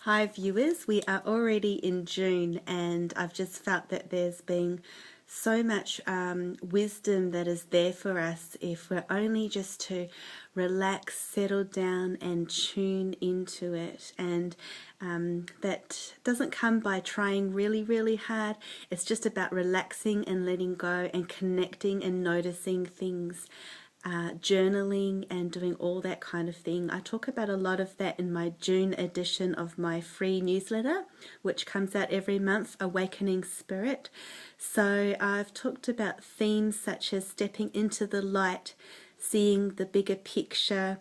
Hi viewers, we are already in June and I've just felt that there's been so much wisdom that is there for us if we're only just to relax, settle down and tune into it. And that doesn't come by trying really hard. It's just about relaxing and letting go and connecting and noticing things. Journaling and doing all that kind of thing. I talk about a lot of that in my June edition of my free newsletter, which comes out every month, Awakening Spirit. So I've talked about themes such as stepping into the light, seeing the bigger picture,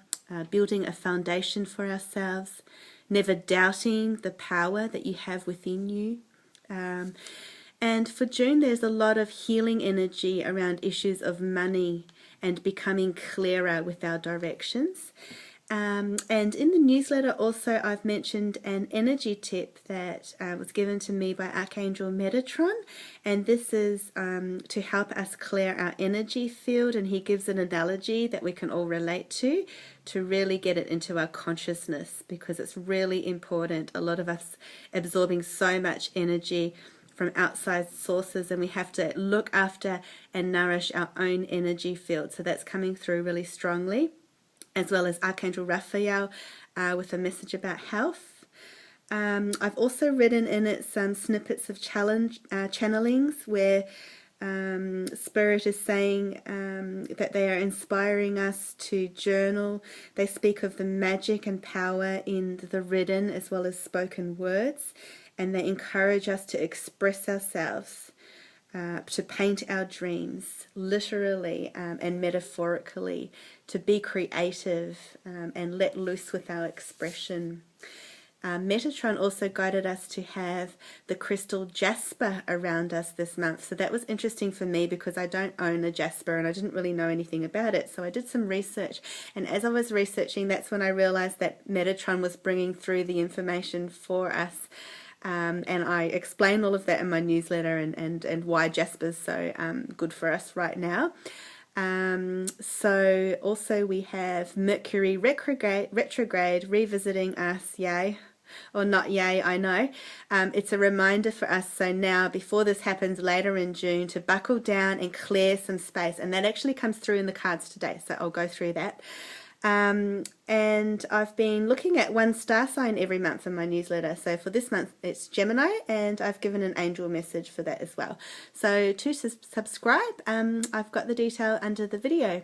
building a foundation for ourselves, never doubting the power that you have within you. And for June, there's a lot of healing energy around issues of money and becoming clearer with our directions. And in the newsletter also I've mentioned an energy tip that was given to me by Archangel Metatron, and this is to help us clear our energy field, and he gives an analogy that we can all relate to really get it into our consciousness, because it's really important. A lot of us absorbing so much energy from outside sources, and we have to look after and nourish our own energy field. So that's coming through really strongly, as well as Archangel Raphael with a message about health. I've also written in it some snippets of channelings where Spirit is saying that they are inspiring us to journal. They speak of the magic and power in the written as well as spoken words, and they encourage us to express ourselves, to paint our dreams, literally and metaphorically, to be creative and let loose with our expression. Metatron also guided us to have the crystal jasper around us this month. So that was interesting for me because I don't own a jasper and I didn't really know anything about it. So I did some research, and as I was researching, that's when I realized that Metatron was bringing through the information for us. And I explain all of that in my newsletter and why jasper's so good for us right now. So also we have Mercury retrograde revisiting us, yay. Or not yay, I know. It's a reminder for us, so now before this happens later in June, to buckle down and clear some space, and that actually comes through in the cards today, so I'll go through that. And I've been looking at one star sign every month in my newsletter. So for this month it's Gemini, and I've given an angel message for that as well. So to subscribe, I've got the detail under the video.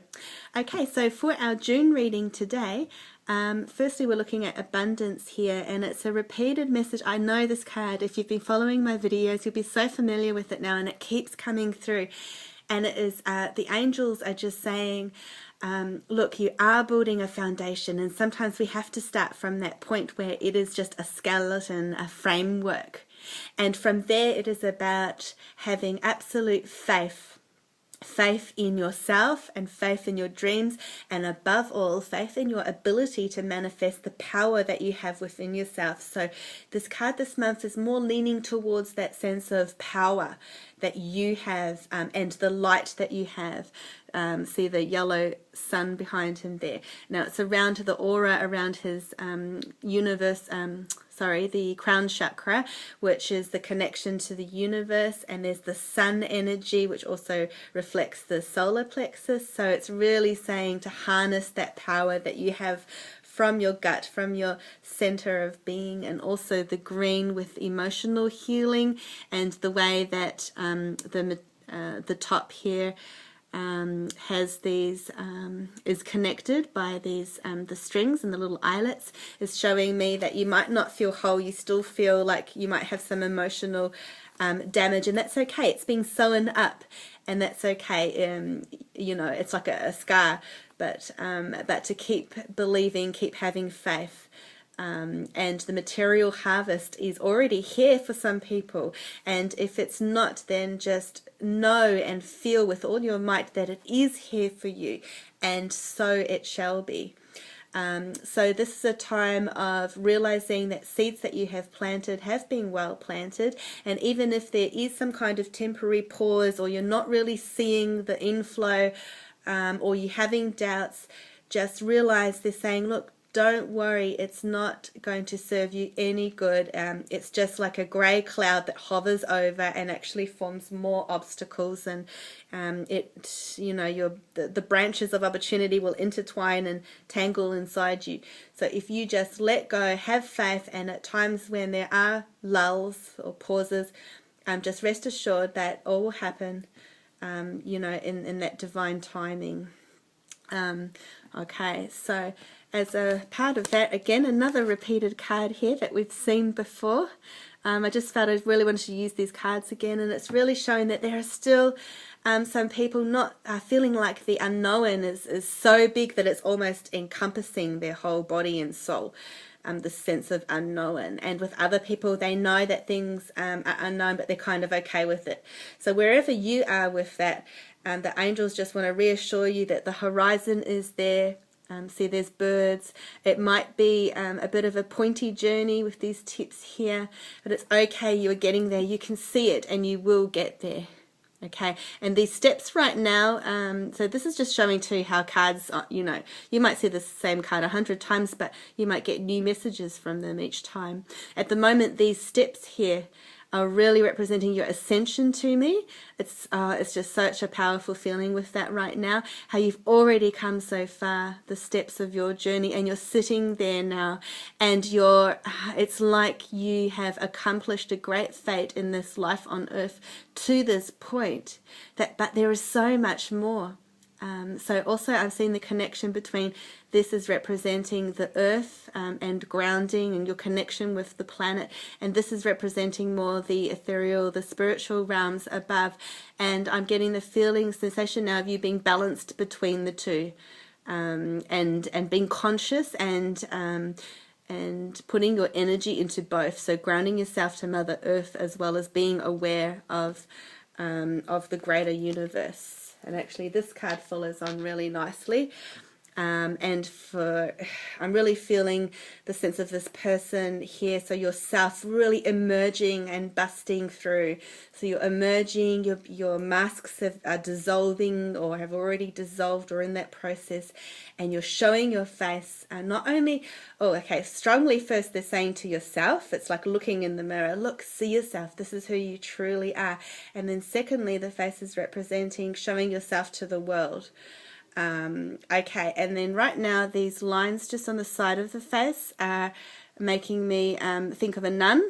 Okay, so for our June reading today, firstly we're looking at abundance here, and it's a repeated message. I know this card, if you've been following my videos, you'll be so familiar with it now, and it keeps coming through. And it is the angels are just saying, look, you are building a foundation, and sometimes we have to start from that point where it is just a skeleton, a framework. And from there it is about having absolute faith in yourself and faith in your dreams, and above all, faith in your ability to manifest the power that you have within yourself. So this card this month is more leaning towards that sense of power that you have, and the light that you have. See the yellow sun behind him there. Now it's around the aura around his universe, the crown chakra, which is the connection to the universe, and there's the sun energy, which also reflects the solar plexus. So it's really saying to harness that power that you have from your gut, from your center of being, and also the green with emotional healing, and the way that the top here has these is connected by these the strings and the little eyelets, is showing me that you might not feel whole. You still feel like you might have some emotional damage, and that's okay. It's being sewn up, and that's okay. You know, it's like a scar, but to keep believing, keep having faith. And the material harvest is already here for some people, and if it's not, then just know and feel with all your might that it is here for you, and so it shall be. So this is a time of realizing that seeds that you have planted have been well planted, and even if there is some kind of temporary pause, or you're not really seeing the inflow, or you're having doubts, just realize they're saying, look, don't worry, it's not going to serve you any good. It's just like a grey cloud that hovers over and actually forms more obstacles, and the branches of opportunity will intertwine and tangle inside you. So if you just let go, have faith, and at times when there are lulls or pauses, just rest assured that all will happen, in that divine timing. Okay, so as a part of that, again, another repeated card here that we've seen before. I just felt I really wanted to use these cards again, and it's really showing that there are still some people not feeling like the unknown is so big that it's almost encompassing their whole body and soul. The sense of unknown, and with other people, they know that things are unknown, but they're kind of okay with it. So wherever you are with that, the angels just want to reassure you that the horizon is there. See, there's birds. It might be a bit of a pointy journey with these tips here, but it's okay. You're getting there. You can see it, and you will get there. Okay, and these steps right now, so this is just showing too how cards, you might see the same card 100 times, but you might get new messages from them each time. At the moment, these steps here are really representing your ascension to me. It's just such a powerful feeling with that right now, how you've already come so far, the steps of your journey, and you're sitting there now, and it's like you have accomplished a great fate in this life on earth to this point, but there is so much more. So also I'm seeing the connection between this is representing the earth and grounding and your connection with the planet, and this is representing more the ethereal, the spiritual realms above, and I'm getting the sensation now of you being balanced between the two, and being conscious and putting your energy into both, so grounding yourself to Mother Earth as well as being aware of the greater universe. And actually this card follows on really nicely. I'm really feeling the sense of this person here, so yourself really emerging and busting through. So you're emerging, your masks are dissolving or have already dissolved or in that process, and you're showing your face, not only, strongly first they're saying to yourself, it's like looking in the mirror, look, see yourself, this is who you truly are. And then secondly, the face is representing showing yourself to the world. Okay, and then right now these lines just on the side of the face are making me think of a nun.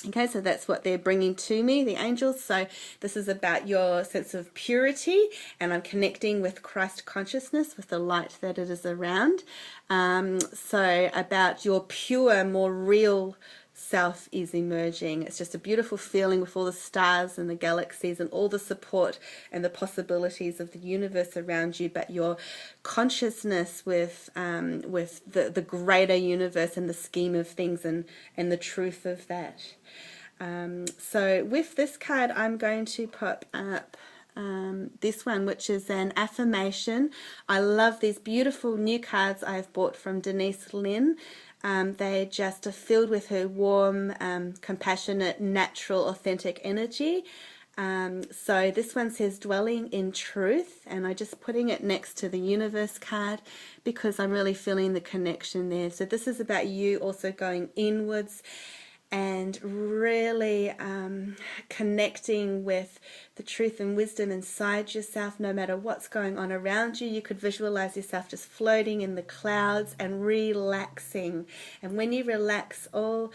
Okay, so that's what they're bringing to me, the angels. So this is about your sense of purity, and I'm connecting with Christ consciousness, with the light that it is around. So about your pure, more real self is emerging. It's just a beautiful feeling with all the stars and the galaxies and all the support and the possibilities of the universe around you, but your consciousness with the greater universe and the scheme of things and the truth of that. So with this card, I'm going to pop up this one, which is an affirmation. I love these beautiful new cards I've bought from Denise Lynn. They just are filled with her warm, compassionate, natural, authentic energy. So this one says dwelling in truth, and I'm just putting it next to the universe card because I'm really feeling the connection there. So this is about you also going inwards and really connecting with the truth and wisdom inside yourself, no matter what's going on around you. You could visualize yourself just floating in the clouds and relaxing. And when you relax, all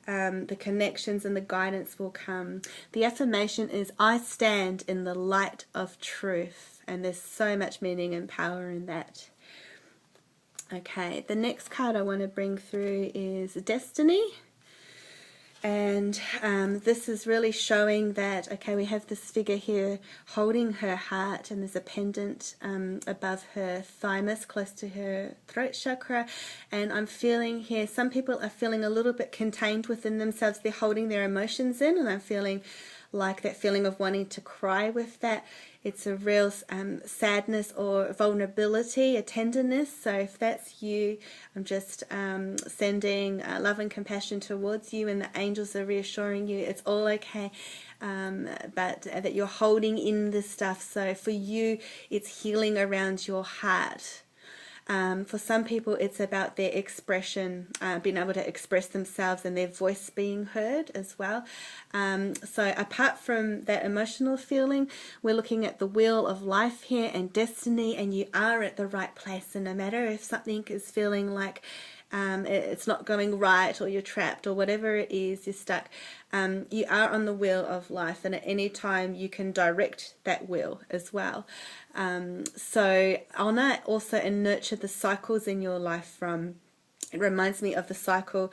the connections and the guidance will come. The affirmation is, I stand in the light of truth. And there's so much meaning and power in that. Okay, the next card I want to bring through is Destiny. And this is really showing that, okay, we have this figure here holding her heart, and there's a pendant above her thymus, close to her throat chakra. And I'm feeling here, some people are feeling a little bit contained within themselves. They're holding their emotions in, and I'm feeling like that feeling of wanting to cry with that. It's a real sadness or vulnerability, a tenderness. So if that's you, I'm just sending love and compassion towards you, and the angels are reassuring you it's all okay, but that you're holding in this stuff. So for you, it's healing around your heart. For some people, it's about their expression, being able to express themselves and their voice being heard as well. So apart from that emotional feeling, we're looking at the wheel of life here and destiny, and you are at the right place. And no matter if something is feeling like it's not going right, or you're trapped, or whatever it is, you're stuck, you are on the wheel of life, and at any time you can direct that wheel as well. So honor also and nurture the cycles in your life. It reminds me of the cycle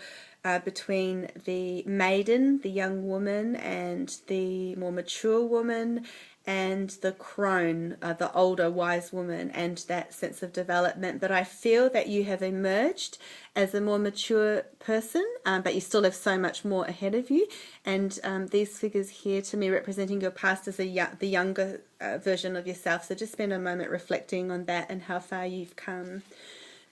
between the maiden, the young woman, and the more mature woman, and the crone, the older wise woman, and that sense of development. But I feel that you have emerged as a more mature person, but you still have so much more ahead of you. And these figures here to me representing your past as the younger version of yourself. So just spend a moment reflecting on that and how far you've come.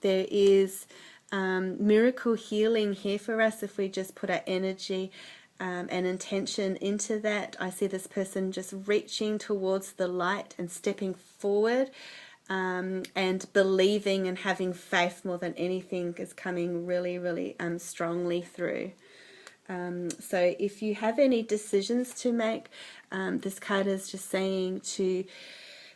There is miracle healing here for us if we just put our energy and intention into that. I see this person just reaching towards the light and stepping forward, and believing and having faith more than anything is coming really, really strongly through. So if you have any decisions to make, this card is just saying to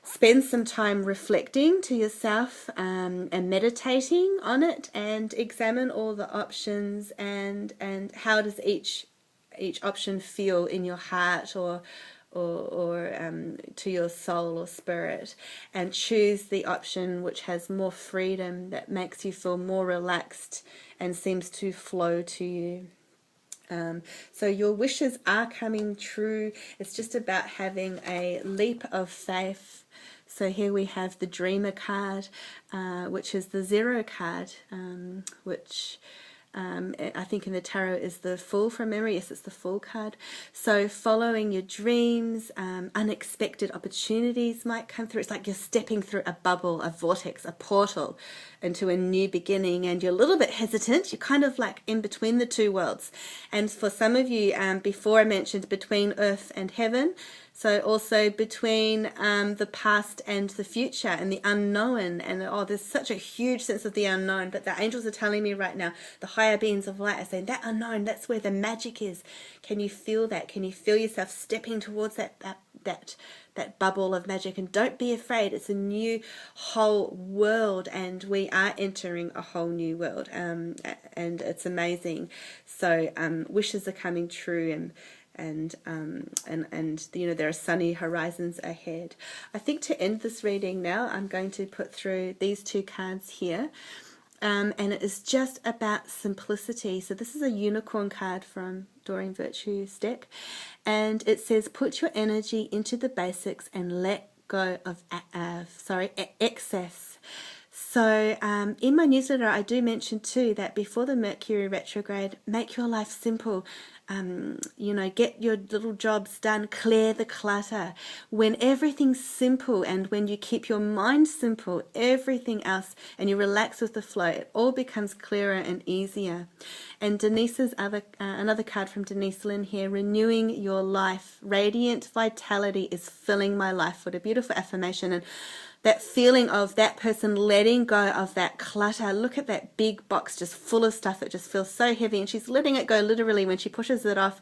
spend some time reflecting to yourself and meditating on it, and examine all the options and how does each option feel in your heart or to your soul or spirit, and choose the option which has more freedom, that makes you feel more relaxed and seems to flow to you. So your wishes are coming true. It's just about having a leap of faith. So here we have the Dreamer card, which is the 0 card, which I think in the tarot is the Fool from memory. Yes, it's the Fool card. So following your dreams, unexpected opportunities might come through. It's like you're stepping through a bubble, a vortex, a portal into a new beginning, and you're a little bit hesitant. You're kind of like in between the two worlds. And for some of you, before I mentioned between earth and heaven, so also between the past and the future and the unknown. And there's such a huge sense of the unknown. But the angels are telling me right now, the higher beings of light are saying that unknown, that's where the magic is. Can you feel that? Can you feel yourself stepping towards that bubble of magic? And don't be afraid. It's a new whole world, and we are entering a whole new world. And it's amazing. So wishes are coming true, and you know, there are sunny horizons ahead. I think to end this reading now, I'm going to put through these 2 cards here, and it is just about simplicity. So this is a unicorn card from Doreen Virtue's deck, and it says put your energy into the basics and let go of excess. So in my newsletter, I do mention too that before the Mercury retrograde, make your life simple. You know, get your little jobs done, clear the clutter. When everything's simple, and when you keep your mind simple, everything else, and you relax with the flow, it all becomes clearer and easier. And Denise's another card from Denise Lynn here, renewing your life. Radiant vitality is filling my life. What a beautiful affirmation. And that feeling of that person letting go of that clutter. Look at that big box just full of stuff that just feels so heavy, and she's letting it go literally. When she pushes it off,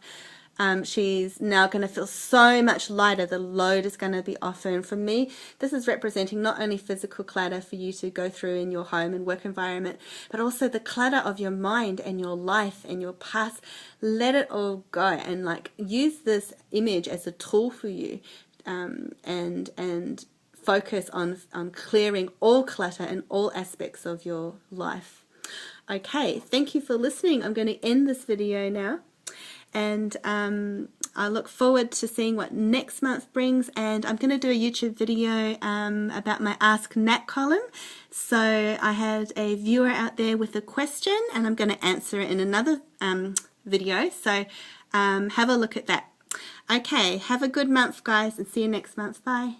she's now going to feel so much lighter. The load is going to be off her. And for me, this is representing not only physical clutter for you to go through in your home and work environment, but also the clutter of your mind and your life and your past. Let it all go, and like use this image as a tool for you, and focus on clearing all clutter in all aspects of your life. Okay, thank you for listening. I'm going to end this video now, and I look forward to seeing what next month brings. And I'm going to do a YouTube video about my Ask Nat column. So I had a viewer out there with a question, and I'm going to answer it in another video. So have a look at that. Okay, have a good month, guys, and see you next month. Bye.